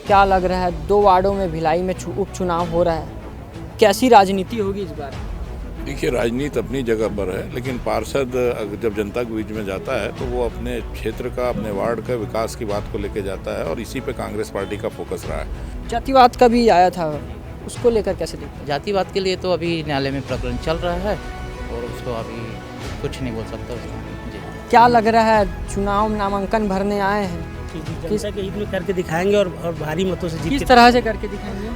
क्या लग रहा है 2 वार्डों में भिलाई में उपचुनाव हो रहा है, कैसी राजनीति होगी इस बार? देखिए, राजनीति अपनी जगह पर है, लेकिन पार्षद जब जनता के बीच में जाता है तो वो अपने क्षेत्र का, अपने वार्ड का विकास की बात को लेके जाता है और इसी पे कांग्रेस पार्टी का फोकस रहा है। जातिवाद का भी आया था, उसको लेकर कैसे देखते हैं? जातिवाद के लिए तो अभी न्यायालय में प्रकरण चल रहा है और उसको अभी कुछ नहीं बोल सकता उसमें। जी, क्या लग रहा है चुनाव नामांकन भरने आए हैं, जनता के हित में करके दिखाएंगे और भारी मतों से जीत किस तरह से करके दिखाएंगे?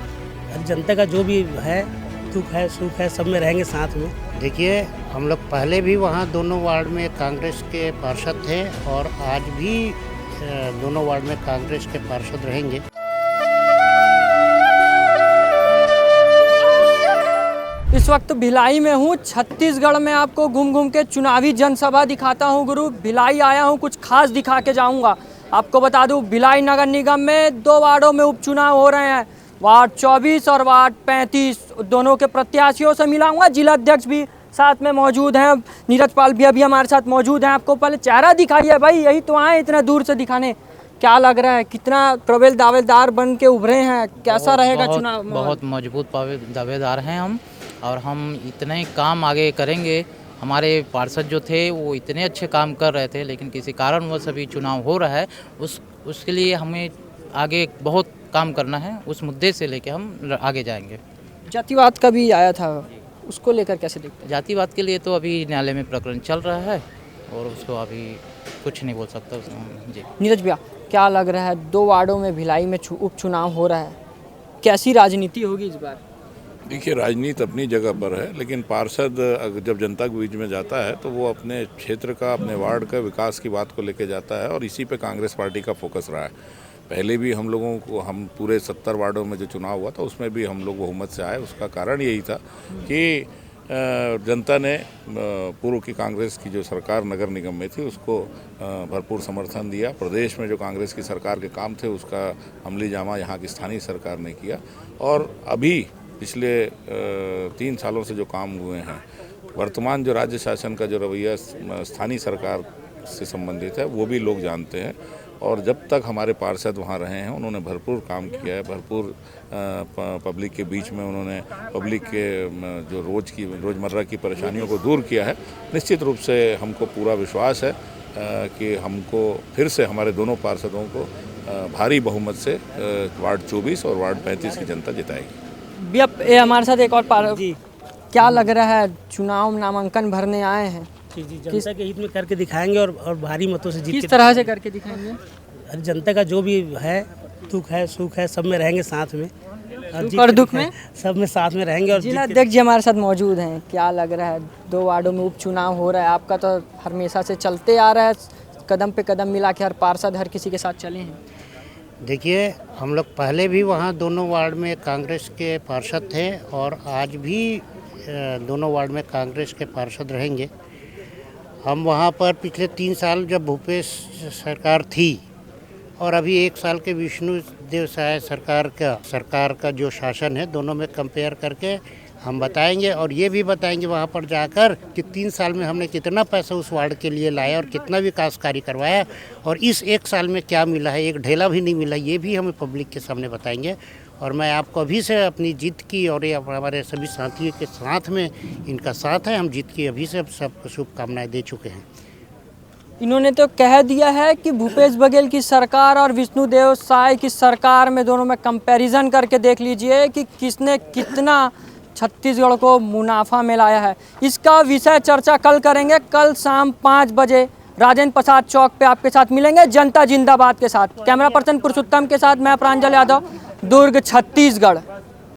के जनता का जो भी है, दुख है, सुख है, सब में रहेंगे साथ में। देखिए, हम लोग पहले भी वहाँ दोनों वार्ड में कांग्रेस के पार्षद थे और आज भी दोनों वार्ड में कांग्रेस के पार्षद रहेंगे। इस वक्त भिलाई में हूँ, छत्तीसगढ़ में आपको घूम घूम के चुनावी जनसभा दिखाता हूँ गुरु। भिलाई आया हूँ, कुछ खास दिखा के जाऊँगा। आपको बता दूँ, भिलाई नगर निगम में 2 वार्डों में उपचुनाव हो रहे हैं, वार्ड 24 और वार्ड 35। दोनों के प्रत्याशियों से मिलाऊंगा। जिला अध्यक्ष भी साथ में मौजूद हैं, नीरज पाल भी अभी हमारे साथ मौजूद हैं। आपको पहले चेहरा दिखाइए भाई, यही तो आए इतना दूर से दिखाने। क्या लग रहा है, कितना प्रबल दावेदार बन के उभरे हैं, कैसा रहेगा चुनाव? बहुत मजबूत दावेदार हैं हम, और हम इतने काम आगे करेंगे। हमारे पार्षद जो थे वो इतने अच्छे काम कर रहे थे, लेकिन किसी कारणवश अभी चुनाव हो रहा है, उसके लिए हमें आगे बहुत काम करना है। उस मुद्दे से लेके हम आगे जाएंगे। जातिवाद का भी आया था, उसको लेकर कैसे देखते हैं? जातिवाद के लिए तो अभी न्यायालय में प्रकरण चल रहा है और उसको अभी कुछ नहीं बोल सकता उसमें। जी, नीरज भैया, क्या लग रहा है 2 वार्डों में भिलाई में उपचुनाव हो रहा है, कैसी राजनीति होगी इस बार? देखिए, राजनीति अपनी जगह पर है, लेकिन पार्षद जब जनता के बीच में जाता है तो वो अपने क्षेत्र का, अपने वार्ड का विकास की बात को लेके जाता है और इसी पे कांग्रेस पार्टी का फोकस रहा है। पहले भी हम लोगों को, हम पूरे 70 वार्डों में जो चुनाव हुआ था उसमें भी हम लोग बहुमत से आए। उसका कारण यही था कि जनता ने पूर्व की कांग्रेस की जो सरकार नगर निगम में थी उसको भरपूर समर्थन दिया। प्रदेश में जो कांग्रेस की सरकार के काम थे उसका अमली जामा यहाँ की स्थानीय सरकार ने किया, और अभी पिछले 3 सालों से जो काम हुए हैं, वर्तमान जो राज्य शासन का जो रवैया स्थानीय सरकार से संबंधित है वो भी लोग जानते हैं। और जब तक हमारे पार्षद वहाँ रहे हैं उन्होंने भरपूर काम किया है, भरपूर पब्लिक के बीच में उन्होंने पब्लिक के जो रोज़मर्रा की परेशानियों को दूर किया है। निश्चित रूप से हमको पूरा विश्वास है कि हमको फिर से हमारे दोनों पार्षदों को भारी बहुमत से वार्ड 24 और वार्ड 35 की जनता जिताएगी। भैया, ये हमारे साथ एक और क्या लग रहा है चुनाव नामांकन भरने आए हैं, जी, जनता के हित में करके दिखाएंगे और भारी मतों से जीत किस तरह से करके दिखाएंगे? जनता का जो भी है, दुख है, सुख है, सब में रहेंगे साथ में। और दुख में सब में साथ में रहेंगे। और जिला अध्यक्ष जी हमारे साथ मौजूद हैं। क्या लग रहा है 2 वार्डों में उपचुनाव हो रहा है, आपका तो हमेशा से चलते आ रहा है, कदम पे कदम मिला के हर पार्षद हर किसी के साथ चले हैं। देखिए, हम लोग पहले भी वहाँ दोनों वार्ड में कांग्रेस के पार्षद थे और आज भी दोनों वार्ड में कांग्रेस के पार्षद रहेंगे। हम वहाँ पर पिछले 3 साल जब भूपेश सरकार थी और अभी 1 साल के विष्णु देव साय सरकार का जो शासन है, दोनों में कंपेयर करके हम बताएंगे और ये भी बताएंगे वहाँ पर जाकर कि 3 साल में हमने कितना पैसा उस वार्ड के लिए लाया और कितना विकास कार्य करवाया और इस 1 साल में क्या मिला है, एक ढेला भी नहीं मिला, ये भी हमें पब्लिक के सामने बताएंगे। और मैं आपको अभी से अपनी जीत की, और ये हमारे सभी साथियों के साथ में इनका साथ है, हम जीत की अभी से सबको शुभकामनाएं दे चुके हैं। इन्होंने तो कह दिया है कि भूपेश बघेल की सरकार और विष्णुदेव साय की सरकार में, दोनों में कंपैरिजन करके देख लीजिए कि किसने कितना छत्तीसगढ़ को मुनाफा में लाया है। इसका विषय चर्चा कल करेंगे। कल शाम 5 बजे राजेंद्र प्रसाद चौक पे आपके साथ मिलेंगे जनता जिंदाबाद के साथ। कैमरा पर्सन पुरुषोत्तम के साथ मैं प्रांजल यादव, दुर्ग, छत्तीसगढ़।